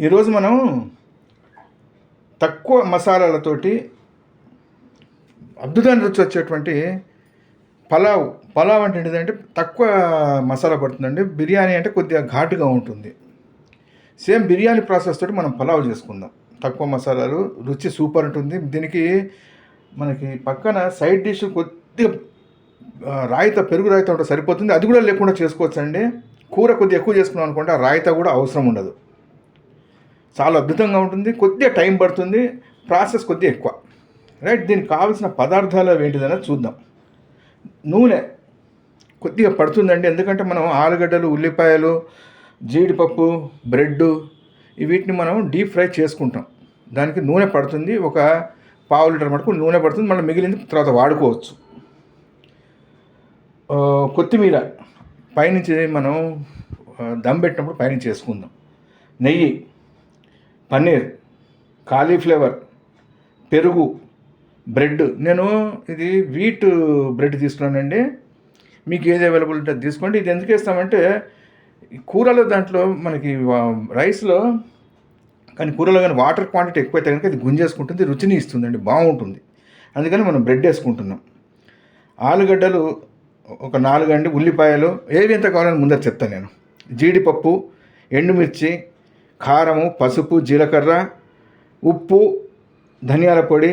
ఈరోజు మనం తక్కువ మసాలాలతోటి అద్భుతమైన రుచి వచ్చేటువంటి పలావ్ అంటే ఏంటిదంటే తక్కువ మసాలా పడుతుందండి. బిర్యానీ అంటే కొద్దిగా ఘాటుగా ఉంటుంది. సేమ్ బిర్యానీ ప్రాసెస్ తోటి మనం పలావ్ చేసుకుందాం. తక్కువ మసాలాలు, రుచి సూపర్ ఉంటుంది. దీనికి మనకి పక్కన సైడ్ డిష్ కొద్దిగా రాయిత, పెరుగు రాయిత ఉంటే సరిపోతుంది. అది కూడా లేకుండా చేసుకోవచ్చు అండి. కూర కొద్దిగా ఎక్కువ చేసుకున్నాం అనుకుంటే ఆ రాయిత కూడా అవసరం ఉండదు. చాలా అద్భుతంగా ఉంటుంది. కొద్దిగా టైం పడుతుంది, ప్రాసెస్ కొద్దిగా ఎక్కువ. రైట్, దీనికి కావాల్సిన పదార్థాలు ఏంటిదనేది చూద్దాం. నూనె కొద్దిగా పడుతుందండి, ఎందుకంటే మనం ఆలుగడ్డలు, ఉల్లిపాయలు, జీడిపప్పు, బ్రెడ్ వీటిని మనం డీప్ ఫ్రై చేసుకుంటాం. దానికి నూనె పడుతుంది. ఒక ½ లీటర్ మటుకు నూనె పడుతుంది. మళ్ళీ మిగిలింది తర్వాత వాడుకోవచ్చు. కొత్తిమీర పైనుంచి మనం దమ్ పెట్టినప్పుడు పైనుంచి వేసుకుందాం. నెయ్యి, పన్నీర్, కాలీఫ్లవర్, పెరుగు, బ్రెడ్. నేను ఇది వీట్ బ్రెడ్ తీసుకున్నానండి. మీకు ఏది అవైలబుల్ ఉంటే తీసుకోండి. ఇది ఎందుకు వేస్తామంటే కూరలో దాంట్లో మనకి రైస్లో కానీ కూరలో కానీ వాటర్ క్వాంటిటీ ఎక్కువైతే కనుక ఇది గుంజేసుకుంటుంది, రుచిని ఇస్తుందండి, బాగుంటుంది. అందుకని మనం బ్రెడ్ వేసుకుంటున్నాం. ఆలుగడ్డలు ఒక 4 అండి. ఉల్లిపాయలు ఏవి ఎంత కావాలని ముందర చెప్తాను నేను. జీడిపప్పు, ఎండుమిర్చి, కారము, పసుపు, జీలకర్ర, ఉప్పు, ధనియాల పొడి,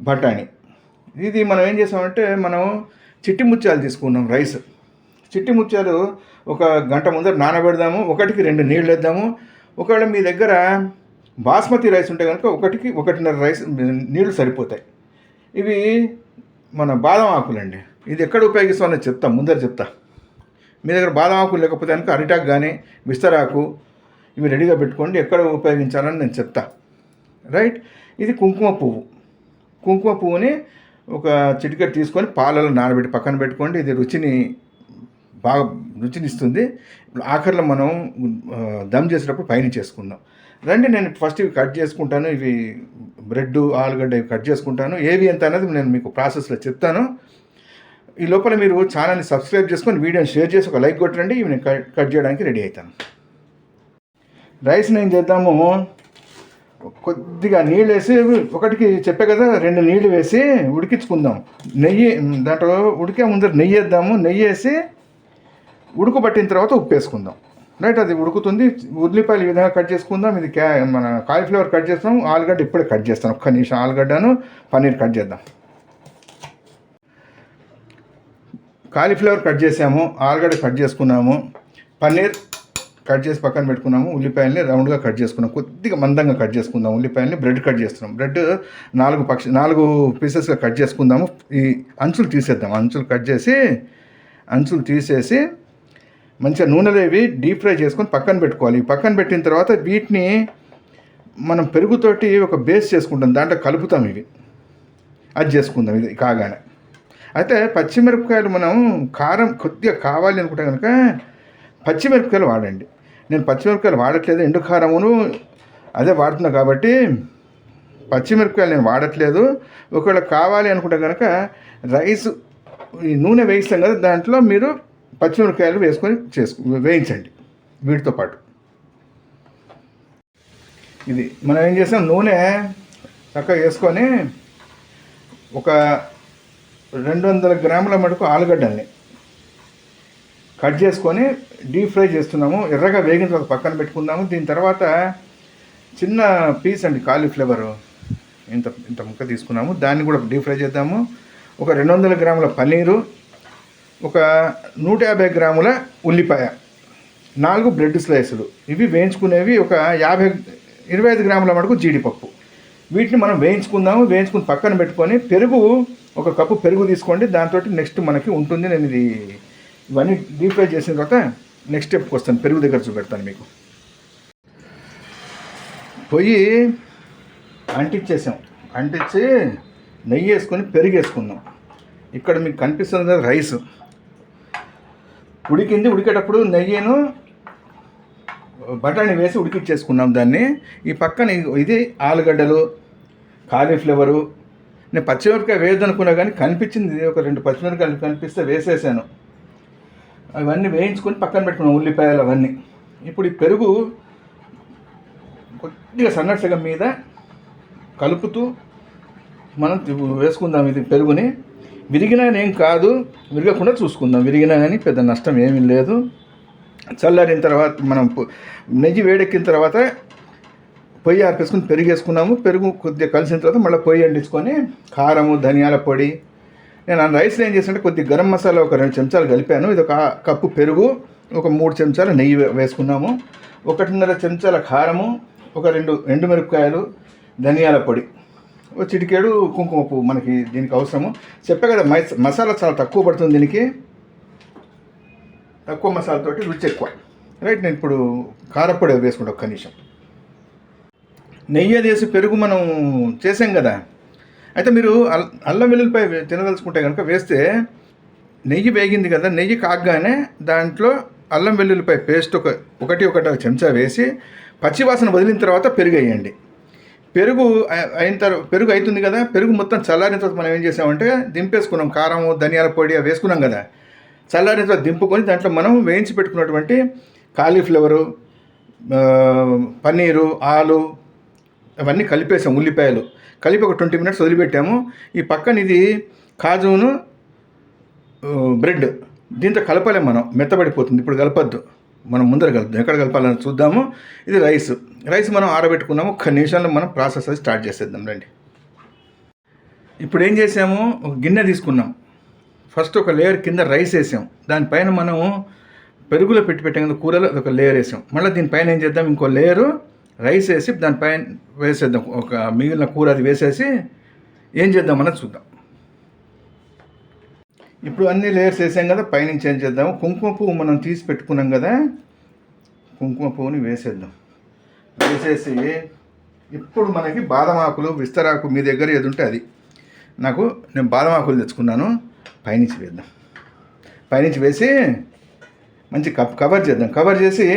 బఠానీ. ఇది మనం ఏం చేసామంటే మనం చిట్టి ముత్యాలు తీసుకున్నాం. రైస్ చిట్టి ముత్యాలు ఒక గంట ముందర నానబెడదాము. 1కి 2 నీళ్ళు వేద్దాము. ఒకవేళ మీ దగ్గర బాస్మతి రైస్ ఉంటే కనుక 1కి 1.5 రైస్ నీళ్లు సరిపోతాయి. ఇవి మన బాదం ఆకులండి. ఇది ఎక్కడ ఉపయోగిస్తామని ముందర చెప్తా. మీ దగ్గర బాదం ఆకులు లేకపోతే కనుక అరిటాకు కానీ విస్తరాకు ఇవి రెడీగా పెట్టుకోండి. ఎక్కడ ఉపయోగించాలని నేను చెప్తా. రైట్, ఇది కుంకుమ పువ్వు. కుంకుమ పువ్వుని ఒక చిటికెట్ తీసుకొని పాలలో నానబెట్టి పక్కన పెట్టుకోండి. ఇది బాగా రుచినిస్తుంది. ఆఖరిలో మనం దమ్ చేసేటప్పుడు పైన చేసుకుందాం. రండి, నేను ఫస్ట్ ఇవి కట్ చేసుకుంటాను. ఇవి బ్రెడ్, ఆలుగడ్డ ఇవి కట్ చేసుకుంటాను. ఏవి ఎంత అనేది నేను మీకు ప్రాసెస్లో చెప్తాను. ఈ లోపల మీరు ఛానల్ని సబ్స్క్రైబ్ చేసుకొని వీడియోని షేర్ చేసి ఒక లైక్ కొట్టండి. ఇవి నేను కట్ చేయడానికి రెడీ అవుతాను. రైస్ని ఏం చేద్దాము, కొద్దిగా నీళ్ళు వేసి 1కి చెప్పే కదా 2 నీళ్ళు వేసి ఉడికించుకుందాం. నెయ్యి దాంట్లో ఉడికే ముందర నెయ్యి వేద్దాము. నెయ్యి వేసి ఉడకబట్టిన తర్వాత ఉప్పు వేసుకుందాం. రైట్, అది ఉడుకుతుంది. ఉల్లిపాయలు ఈ విధంగా కట్ చేసుకుందాం. ఇది మన కాలీఫ్లవర్ కట్ చేస్తాం. ఆలుగడ్డ ఇప్పుడే కట్ చేస్తాను. ఒక్క నిమిషం. ఆలుగడ్డను పన్నీర్ కట్ చేద్దాం. కాలీఫ్లవర్ కట్ చేసాము, ఆలుగడ్డ కట్ చేసుకున్నాము, పన్నీర్ కట్ చేసి పక్కన పెట్టుకున్నాము. ఉల్లిపాయల్ని రౌండ్గా కట్ చేసుకున్నాం. కొద్దిగా మందంగా కట్ చేసుకుందాం ఉల్లిపాయల్ని. బ్రెడ్ కట్ చేస్తున్నాం. బ్రెడ్ 4 పీసెస్గా కట్ చేసుకుందాము. ఈ అంచులు తీసేద్దాం. అంచులు తీసేసి మంచిగా నూనెలో ఇవి డీప్ ఫ్రై చేసుకొని పక్కన పెట్టుకోవాలి. పక్కన పెట్టిన తర్వాత వీటిని మనం పెరుగుతోటి ఒక బేస్ చేసుకుంటాం. దాంట్లో కలుపుతాం. అది చేసుకుందాం. ఇది కాగానే అయితే పచ్చిమిరపకాయలు మనం కారం కొద్దిగా కావాలి అనుకుంటే కనుక పచ్చిమిరపకాయలు వాడండి. నేను పచ్చిమిరపకాయలు వాడట్లేదు, ఎండు కారమును అదే వాడుతున్నా కాబట్టి పచ్చిమిరపకాయలు నేను వాడట్లేదు. ఒకవేళ కావాలి అనుకుంటే కనుక రైస్ ఈ నూనె వేయిస్తాం కదా, దాంట్లో మీరు పచ్చిమిరపకాయలు వేసుకొని వేయించండి వీటితో పాటు. ఇది మనం ఏం చేస్తాం, నూనె చక్కగా వేసుకొని ఒక 200 గ్రాముల మటుకు ఆలుగడ్డల్ని కట్ చేసుకొని డీప్ ఫ్రై చేస్తున్నాము. ఎర్రగా వేగిన తర్వాత పక్కన పెట్టుకుందాము. దీని తర్వాత చిన్న పీస్ అండి కాలీఫ్లవర్ ఇంత ముక్క తీసుకున్నాము. దాన్ని కూడా డీప్ ఫ్రై చేద్దాము. ఒక 200 గ్రాముల పన్నీరు, ఒక 150 గ్రాముల ఉల్లిపాయ, 4 బ్రెడ్ స్లైసులు ఇవి వేయించుకునేవి. ఒక 25 గ్రాముల మటుకు జీడిపప్పు. వీటిని మనం వేయించుకుని పక్కన పెట్టుకొని పెరుగు 1 కప్పు పెరుగు తీసుకోండి. దాంతో నెక్స్ట్ మనకి ఉంటుంది. నేను ఇవన్నీ డీప్ ఫ్రై చేసిన తర్వాత నెక్స్ట్ స్టెప్కి వస్తాను. పెరుగు దగ్గర చూపెడతాను మీకు. పొయ్యి అంటించి నెయ్యి వేసుకొని పెరుగు వేసుకుందాం. ఇక్కడ మీకు కనిపిస్తుంది కదా రైస్ ఉడికేటప్పుడు నెయ్యిను బఠానీ వేసి ఉడికిచ్చేసుకున్నాం దాన్ని. ఈ పక్కన ఇది ఆలుగడ్డలు, కాలీఫ్లవరు. నేను పచ్చిమిరపకాయ వేయద్దనుకున్నా కానీ కనిపించింది, ఒక 2 పచ్చిమిరపకాయలు కనిపిస్తే వేసేసాను. అవన్నీ వేయించుకొని పక్కన పెట్టుకున్నాం, ఉల్లిపాయలు అవన్నీ. ఇప్పుడు ఈ పెరుగు కొద్దిగా సన్నటి సగం మీద కలుపుతూ మనం వేసుకుందాం ఇది పెరుగుని. విరిగినా ఏం కాదు, విరగకుండా చూసుకుందాం. విరిగినా కానీ పెద్ద నష్టం ఏమీ లేదు. చల్లారిన తర్వాత మనం నెయ్యి వేడెక్కిన తర్వాత పొయ్యి ఆర్పేసుకుని పెరుగు వేసుకున్నాము. పెరుగు కొద్దిగా కలిసిన తర్వాత మళ్ళీ పొయ్యి అంటించుకొని కారము, ధనియాల పొడి, నేను ఆ రైస్లో ఏం చేశానంటే కొద్దిగా గరం మసాలా ఒక 2 చెంచాలు కలిపాను. ఇది ఒక కప్పు పెరుగు, ఒక 3 చెంచాలు నెయ్యి వేసుకున్నాము. 1.5 చెంచాల కారము, ఒక 2 ఎండుమిరపకాయలు, ధనియాల పొడి, ఒక చిటికేడు కుంకుమ పువ్వు మనకి దీనికి అవసరము. చెప్పే కదా మసాలా చాలా తక్కువ పడుతుంది దీనికి, తక్కువ మసాలాతోటి రుచి ఎక్కువ. రైట్, నేను ఇప్పుడు కారపొడి వేసుకుంటా ఒక్క నిమిషం. నెయ్యి అది వేసి పెరుగు మనం చేసాం కదా, అయితే మీరు అల్లం వెల్లుల్లిపాయ తినదలుచుకుంటే కనుక వేస్తే, నెయ్యి వేగింది కదా, నెయ్యి కాగానే దాంట్లో అల్లం వెల్లుల్లిపాయ పేస్ట్ ఒకటి చెంచా వేసి పచ్చివాసన వదిలిన తర్వాత పెరుగు వేయండి. పెరుగు అయిన తర్వాత పెరుగు అవుతుంది కదా, పెరుగు మొత్తం చల్లారిన తర్వాత మనం ఏం చేసామంటే దింపేసుకున్నాం. కారము, ధనియాల పొడి అవి వేసుకున్నాం కదా, చల్లారిన తర్వాత దింపుకొని దాంట్లో మనం వేయించి పెట్టుకున్నటువంటి కాలీఫ్లవరు, పన్నీరు, ఆలు అవన్నీ కలిపేసాం. ఉల్లిపాయలు కలిపి ఒక 20 మినిట్స్ వదిలిపెట్టాము. ఈ పక్కన ఇది కాజును, బ్రెడ్ దీంతో కలపాలి మనం, మెత్తబడిపోతుంది. ఇప్పుడు కలపద్దు, మనం ముందర కలుపుదాం. ఎక్కడ కలపాలని చూద్దాము. ఇది రైస్ మనం ఆరబెట్టుకున్నాము. 1 నిమిషంలో మనం ప్రాసెస్ అది స్టార్ట్ చేసేద్దాం రండి. ఇప్పుడు ఏం చేసాము, ఒక గిన్నె తీసుకున్నాం. ఫస్ట్ ఒక లేయర్ కింద రైస్ వేసాం. దానిపైన మనం పెరుగులో పెట్టాం కదా కూరలో, ఒక లేయర్ వేసాం. మళ్ళీ దీనిపైన ఏం చేద్దాం, ఇంకో లేయరు రైస్ వేసి దానిపైన వేసేద్దాం. ఒక మిగిలిన కూర అది వేసేసి ఏం చేద్దామన్నది చూద్దాం. ఇప్పుడు అన్ని లేయర్స్ వేసాం కదా, పైనుంచి ఏం చేద్దాము, కుంకుమ పువ్వు మనం తీసి పెట్టుకున్నాం కదా, కుంకుమ పువ్వుని వేసేద్దాం. వేసేసి ఇప్పుడు మనకి బాదం ఆకులు, విస్తరాకు మీ దగ్గర ఏది ఉంటే అది, నేను బాదం ఆకులు తెచ్చుకున్నాను. పైనుంచి వేద్దాం. పైనుంచి వేసి మంచి కవర్ చేద్దాం. కవర్ చేసి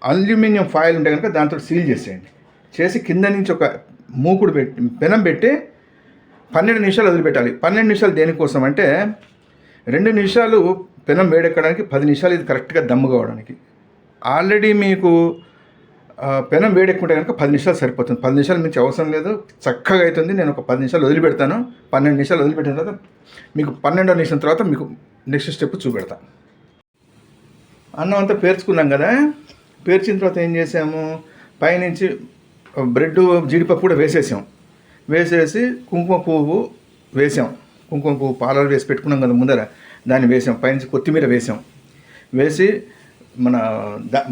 అల్యూమినియం ఫాయిల్ ఉంటే కనుక దాంతో సీల్ చేసేయండి. చేసి కింద నుంచి ఒక మూకుడు పెట్టి పెనం పెట్టి 12 నిమిషాలు వదిలిపెట్టాలి. 12 నిమిషాలు దేనికోసం అంటే 2 నిమిషాలు పెనం వేడెక్కడానికి, 10 నిమిషాలు ఇది కరెక్ట్గా దమ్ము కావడానికి. ఆల్రెడీ మీకు పెనం వేడెక్కుంటే కనుక 10 నిమిషాలు సరిపోతుంది. 10 నిమిషాలు మించి అవసరం లేదు, చక్కగా అవుతుంది. నేను ఒక 10 నిమిషాలు వదిలిపెడతాను. 12 నిమిషాలు వదిలిపెట్టిన తర్వాత మీకు 12వ నిమిషం తర్వాత మీకు నెక్స్ట్ స్టెప్ చూపెడతాను. అన్నం అంతా పేర్చుకున్నాం కదా, పేర్చిన తర్వాత ఏం చేసాము, పైనుంచి బ్రెడ్, జీడిపప్పు కూడా వేసేసి కుంకుమ పువ్వు వేసాం. కుంకుమ పువ్వు పాలలో వేసి పెట్టుకున్నాం కదా ముందర, దాన్ని వేసాం. పైనుంచి కొత్తిమీర వేసి మన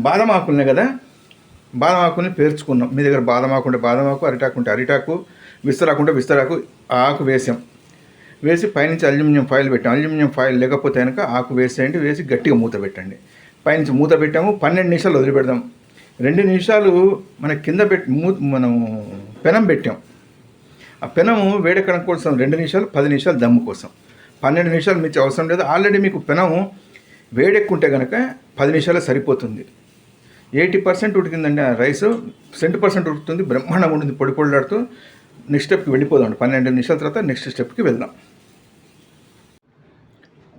బాదం ఆకులున్నాయి కదా, బాదం ఆకుల్ని పేర్చుకున్నాం. మీ దగ్గర బాదం ఆకు ఉంటే బాదం ఆకు, అరిటాకు ఉంటే అరిటాకు, విస్తరాకు ఉంటే విస్తరాకు, ఆకు వేసి పైనుంచి అల్యూమినియం ఫాయిల్ పెట్టాం. అల్యూమినియం ఫాయిల్ లేకపోతే కనుక ఆకు వేసేయండి. వేసి గట్టిగా మూత పెట్టండి. పైనుంచి మూత పెట్టాము. 12 నిమిషాలు వదిలిపెడదాం. 2 నిమిషాలు మన కింద మనం పెనం పెట్టాం. ఆ పెనము వేడెక్కడం కోసం 2 నిమిషాలు, 10 నిమిషాలు దమ్ము కోసం. 12 నిమిషాలు మించి అవసరం లేదు. ఆల్రెడీ మీకు పెనము వేడెక్కుంటే కనుక 10 నిమిషాలు సరిపోతుంది. 80% ఉడికిందండి ఆ రైస్, 100% ఉడుకుతుంది. బ్రహ్మాండంగా ఉంటుంది, పొడి పొడిలాడుతూ. నెక్స్ట్ స్టెప్కి వెళ్ళిపోదాం. 12 నిమిషాల తర్వాత నెక్స్ట్ స్టెప్కి వెళ్దాం.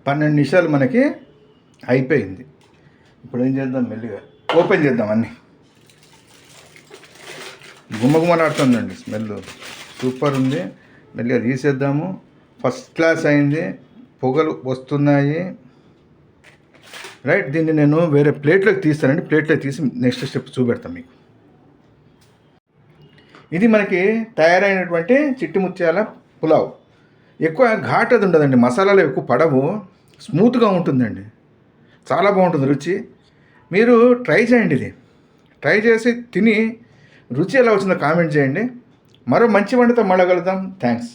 12 నిమిషాలు మనకి అయిపోయింది. ఇప్పుడు ఏం చేద్దాం, మెల్లిగా ఓపెన్ చేద్దాం. అన్నీ గుమ్మగుమ్మలాడుతుందండి, స్మెల్ సూపర్ ఉంది. మెల్లిగా తీసేద్దాము. ఫస్ట్ క్లాస్ అయింది, పొగలు వస్తున్నాయి. రైట్, దీన్ని నేను వేరే ప్లేట్లోకి తీస్తానండి. ప్లేట్లోకి తీసి నెక్స్ట్ స్టెప్ చూపెడతాను మీకు. ఇది మనకి తయారైనటువంటి చిట్టి ముత్యాల పులావ్. ఎక్కువ ఘాట్ అది ఉండదండి, మసాలాలు ఎక్కువ పడవు, స్మూత్గా ఉంటుందండి, చాలా బాగుంటుంది రుచి. మీరు ట్రై చేయండి. ఇది ట్రై చేసి తిని రుచి ఎలా వచ్చిందో కామెంట్ చేయండి. మరో మంచి వంటతో మళ్ళీ కలుద్దాం. థ్యాంక్స్.